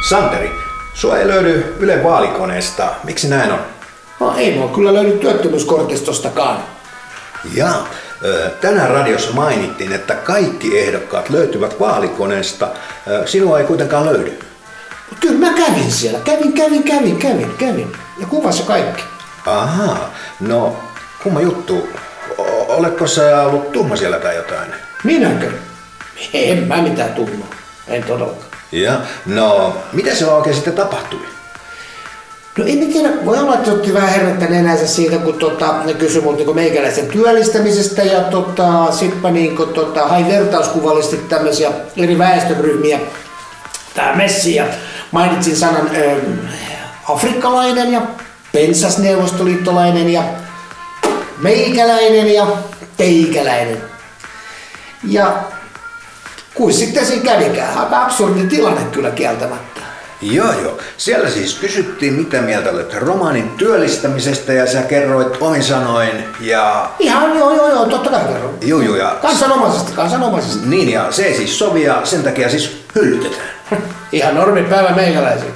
Santeri, sua ei löydy Ylen vaalikoneesta. Miksi näin on? No ei mua kyllä löydy työttömyyskortistostakaan. Ja tänään radiossa mainittiin, että kaikki ehdokkaat löytyvät vaalikoneesta. Sinua ei kuitenkaan löydy. Kyllä mä kävin siellä. Kävin. Ja kuvassa kaikki. Ahaa, no kumma juttu. Oletko sä ollut tuhma siellä tai jotain? Minäkö? En mä mitään tuhmaa. En todellakaan. Ja, no mitä se oikein sitten tapahtui? No en tiedä, voi olla, että otti vähän herrettä nenänsä siitä, kun ne kysyi multa niin meikäläisen työllistämisestä ja sitpä hain vertauskuvallisesti tämmöisiä eri väestöryhmiä tää messiin ja mainitsin sanan afrikkalainen ja pensasneuvostoliittolainen ja meikäläinen ja teikäläinen. Ja kuin sitten siinä kävikään, aika absurdi tilanne kyllä kieltämättä. Joo. Siellä siis kysyttiin, mitä mieltä olet romaanin työllistämisestä ja sä kerroit omin sanoin ja... Ihan joo, totta kai kerron. Joo ja... Kansanomaisesti. Niin ja se ei siis sovi ja sen takia siis hyllytetään. Ihan normipäivä meikäläisiä.